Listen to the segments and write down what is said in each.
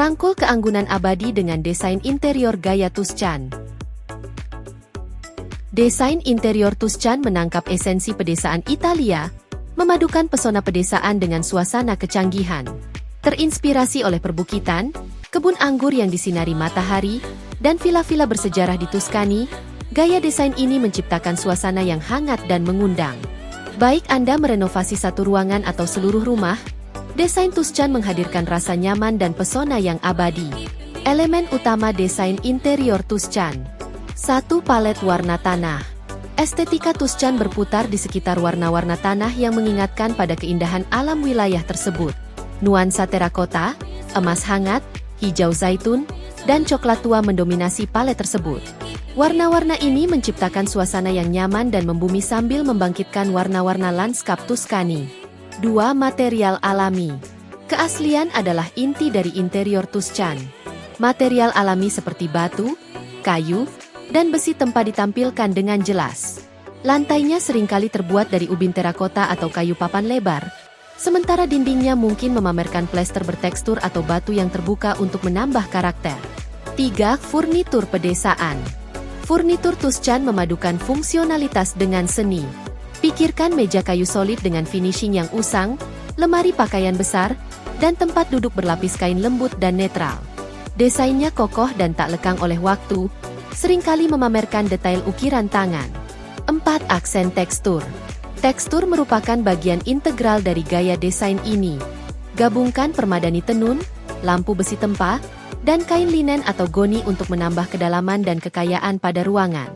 Rangkul keanggunan abadi dengan desain interior gaya Tuscan. Desain interior Tuscan menangkap esensi pedesaan Italia, memadukan pesona pedesaan dengan suasana kecanggihan. Terinspirasi oleh perbukitan, kebun anggur yang disinari matahari, dan villa-villa bersejarah di Tuscany, gaya desain ini menciptakan suasana yang hangat dan mengundang. Baik Anda merenovasi satu ruangan atau seluruh rumah, desain Tuscan menghadirkan rasa nyaman dan pesona yang abadi. Elemen utama desain interior Tuscan. 1. Palet warna tanah. Estetika Tuscan berputar di sekitar warna-warna tanah yang mengingatkan pada keindahan alam wilayah tersebut. Nuansa terakota, emas hangat, hijau zaitun, dan coklat tua mendominasi palet tersebut. Warna-warna ini menciptakan suasana yang nyaman dan membumi sambil membangkitkan warna-warna lanskap Tuscany. 2. Material alami. Keaslian adalah inti dari interior Tuscan. Material alami seperti batu, kayu, dan besi tempa ditampilkan dengan jelas. Lantainya seringkali terbuat dari ubin terakota atau kayu papan lebar, sementara dindingnya mungkin memamerkan plester bertekstur atau batu yang terbuka untuk menambah karakter. 3. Furnitur pedesaan. Furnitur Tuscan memadukan fungsionalitas dengan seni. Pikirkan meja kayu solid dengan finishing yang usang, lemari pakaian besar, dan tempat duduk berlapis kain lembut dan netral. Desainnya kokoh dan tak lekang oleh waktu, seringkali memamerkan detail ukiran tangan. 4. Aksen tekstur. Tekstur merupakan bagian integral dari gaya desain ini. Gabungkan permadani tenun, lampu besi tempa, dan kain linen atau goni untuk menambah kedalaman dan kekayaan pada ruangan.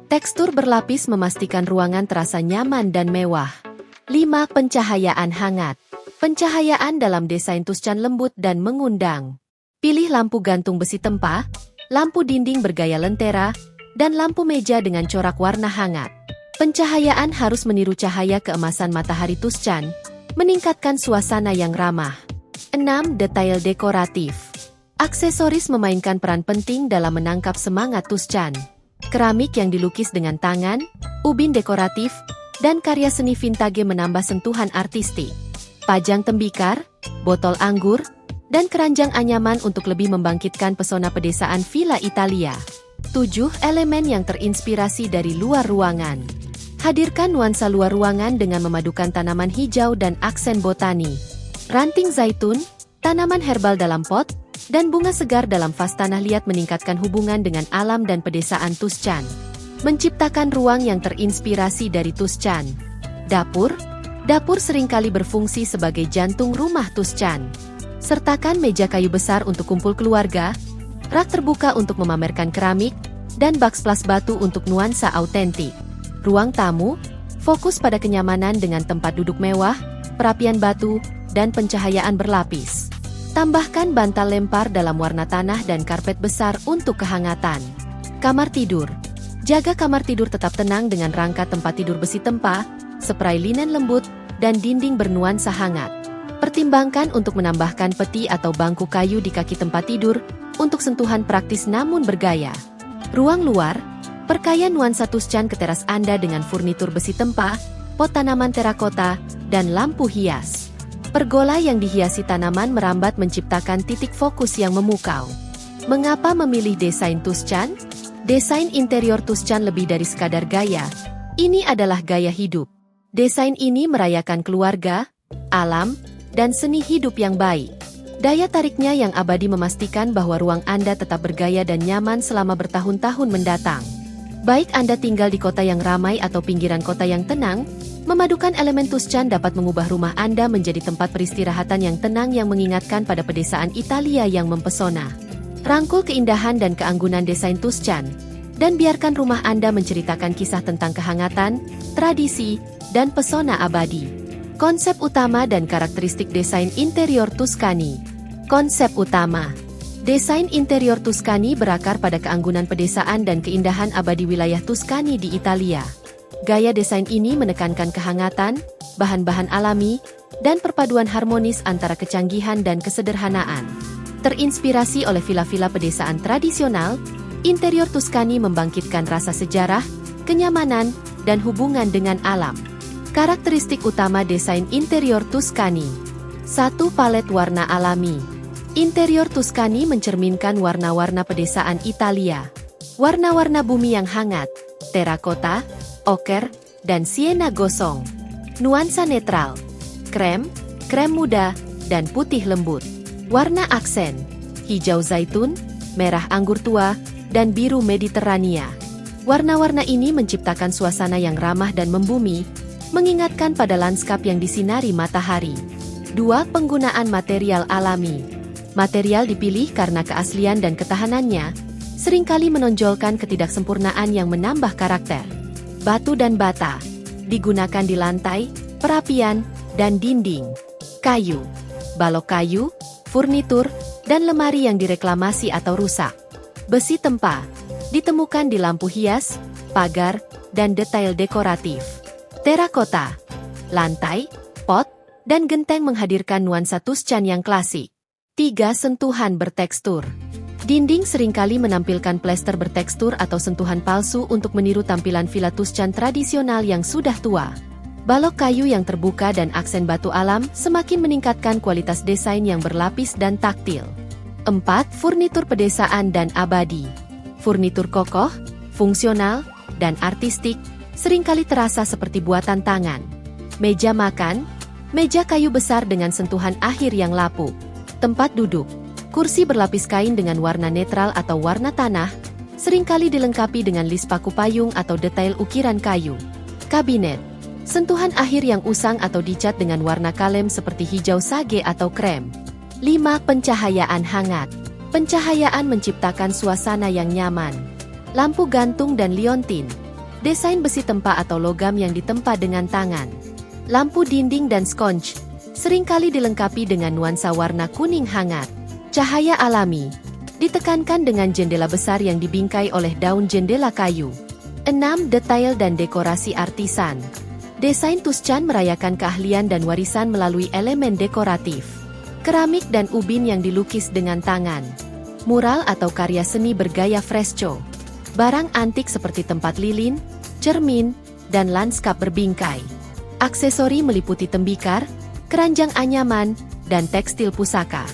Tekstur berlapis memastikan ruangan terasa nyaman dan mewah. 5. Pencahayaan hangat. Pencahayaan dalam desain Tuscan lembut dan mengundang. Pilih lampu gantung besi tempa, lampu dinding bergaya lentera, dan lampu meja dengan corak warna hangat. Pencahayaan harus meniru cahaya keemasan matahari Tuscan, meningkatkan suasana yang ramah. 6. Detail dekoratif. Aksesoris memainkan peran penting dalam menangkap semangat Tuscan. Keramik yang dilukis dengan tangan, ubin dekoratif, dan karya seni vintage menambah sentuhan artistik. Pajang tembikar, botol anggur, dan keranjang anyaman untuk lebih membangkitkan pesona pedesaan Villa Italia. 7. Elemen yang terinspirasi dari luar ruangan. Hadirkan nuansa luar ruangan dengan memadukan tanaman hijau dan aksen botani. Ranting zaitun, tanaman herbal dalam pot, dan bunga segar dalam vas tanah liat meningkatkan hubungan dengan alam dan pedesaan Tuscan. Menciptakan ruang yang terinspirasi dari Tuscan. Dapur. Dapur seringkali berfungsi sebagai jantung rumah Tuscan. Sertakan meja kayu besar untuk kumpul keluarga, rak terbuka untuk memamerkan keramik, dan backsplash batu untuk nuansa autentik. Ruang tamu, fokus pada kenyamanan dengan tempat duduk mewah, perapian batu, dan pencahayaan berlapis. Tambahkan bantal lempar dalam warna tanah dan karpet besar untuk kehangatan. Kamar tidur. Jaga kamar tidur tetap tenang dengan rangka tempat tidur besi tempa, spray linen lembut, dan dinding bernuansa hangat. Pertimbangkan untuk menambahkan peti atau bangku kayu di kaki tempat tidur, untuk sentuhan praktis namun bergaya. Ruang luar, perkaya nuansa Tuscan ke teras Anda dengan furnitur besi tempa, pot tanaman terakota, dan lampu hias. Pergola yang dihiasi tanaman merambat menciptakan titik fokus yang memukau. Mengapa memilih desain Tuscan? Desain interior Tuscan lebih dari sekadar gaya. Ini adalah gaya hidup. Desain ini merayakan keluarga, alam, dan seni hidup yang baik. Daya tariknya yang abadi memastikan bahwa ruang Anda tetap bergaya dan nyaman selama bertahun-tahun mendatang. Baik Anda tinggal di kota yang ramai atau pinggiran kota yang tenang, memadukan elemen Tuscan dapat mengubah rumah Anda menjadi tempat peristirahatan yang tenang yang mengingatkan pada pedesaan Italia yang mempesona. Rangkul keindahan dan keanggunan desain Tuscan, dan biarkan rumah Anda menceritakan kisah tentang kehangatan, tradisi, dan pesona abadi. Konsep utama dan karakteristik desain interior Tuscany. Konsep utama. Desain interior Tuscany berakar pada keanggunan pedesaan dan keindahan abadi wilayah Tuscany di Italia. Gaya desain ini menekankan kehangatan, bahan-bahan alami, dan perpaduan harmonis antara kecanggihan dan kesederhanaan. Terinspirasi oleh villa-villa pedesaan tradisional, interior Tuscany membangkitkan rasa sejarah, kenyamanan, dan hubungan dengan alam. Karakteristik utama desain interior Tuscany. 1. Palet warna alami. Interior Tuscany mencerminkan warna-warna pedesaan Italia. Warna-warna bumi yang hangat, terakota, oker, dan siena gosong. Nuansa netral, krem, krem muda, dan putih lembut. Warna aksen, hijau zaitun, merah anggur tua, dan biru Mediterania. Warna-warna ini menciptakan suasana yang ramah dan membumi, mengingatkan pada lanskap yang disinari matahari. 2. Penggunaan material alami. Material dipilih karena keaslian dan ketahanannya, seringkali menonjolkan ketidaksempurnaan yang menambah karakter. Batu dan bata digunakan di lantai, perapian, dan dinding. Kayu, balok kayu, furnitur, dan lemari yang direklamasi atau rusak. Besi tempa ditemukan di lampu hias, pagar, dan detail dekoratif. Terakota, lantai, pot, dan genteng menghadirkan nuansa Tuscan yang klasik. 3. Sentuhan bertekstur. Dinding seringkali menampilkan plester bertekstur atau sentuhan palsu untuk meniru tampilan villa Tuscan tradisional yang sudah tua. Balok kayu yang terbuka dan aksen batu alam semakin meningkatkan kualitas desain yang berlapis dan taktil. 4. Furnitur pedesaan dan abadi. Furnitur kokoh, fungsional, dan artistik seringkali terasa seperti buatan tangan. Meja makan, meja kayu besar dengan sentuhan akhir yang lapuk. Tempat duduk, kursi berlapis kain dengan warna netral atau warna tanah, seringkali dilengkapi dengan lis paku payung atau detail ukiran kayu. Kabinet, sentuhan akhir yang usang atau dicat dengan warna kalem seperti hijau sage atau krem. 5. Pencahayaan hangat. Pencahayaan menciptakan suasana yang nyaman. Lampu gantung dan liontin, desain besi tempa atau logam yang ditempa dengan tangan. Lampu dinding dan sconge, seringkali dilengkapi dengan nuansa warna kuning hangat. Cahaya alami, ditekankan dengan jendela besar yang dibingkai oleh daun jendela kayu. 6. Detail dan dekorasi artisan. Desain Tuscan merayakan keahlian dan warisan melalui elemen dekoratif. Keramik dan ubin yang dilukis dengan tangan. Mural atau karya seni bergaya fresco. Barang antik seperti tempat lilin, cermin, dan lanskap berbingkai. Aksesori meliputi tembikar, keranjang anyaman, dan tekstil pusaka.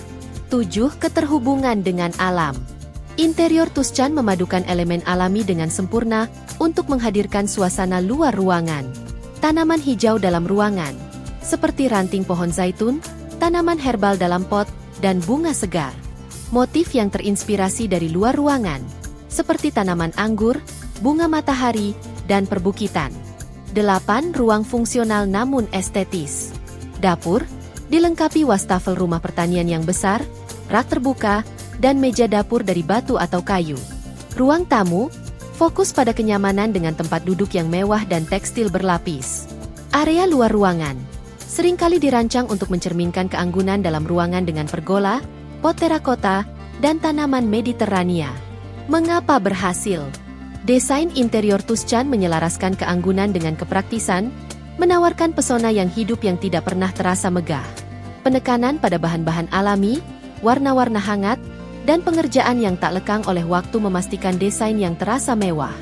7. Keterhubungan dengan alam. Interior Tuscan memadukan elemen alami dengan sempurna untuk menghadirkan suasana luar ruangan. Tanaman hijau dalam ruangan, seperti ranting pohon zaitun, tanaman herbal dalam pot, dan bunga segar. Motif yang terinspirasi dari luar ruangan, seperti tanaman anggur, bunga matahari, dan perbukitan. 8. Ruang fungsional namun estetis. Dapur, dilengkapi wastafel rumah pertanian yang besar, rak terbuka, dan meja dapur dari batu atau kayu. Ruang tamu, fokus pada kenyamanan dengan tempat duduk yang mewah dan tekstil berlapis. Area luar ruangan, seringkali dirancang untuk mencerminkan keanggunan dalam ruangan dengan pergola, pot terakota, dan tanaman Mediterania. Mengapa berhasil? Desain interior Tuscan menyelaraskan keanggunan dengan kepraktisan, menawarkan pesona yang hidup yang tidak pernah terasa megah. Penekanan pada bahan-bahan alami, warna-warna hangat, dan pengerjaan yang tak lekang oleh waktu memastikan desain yang terasa mewah.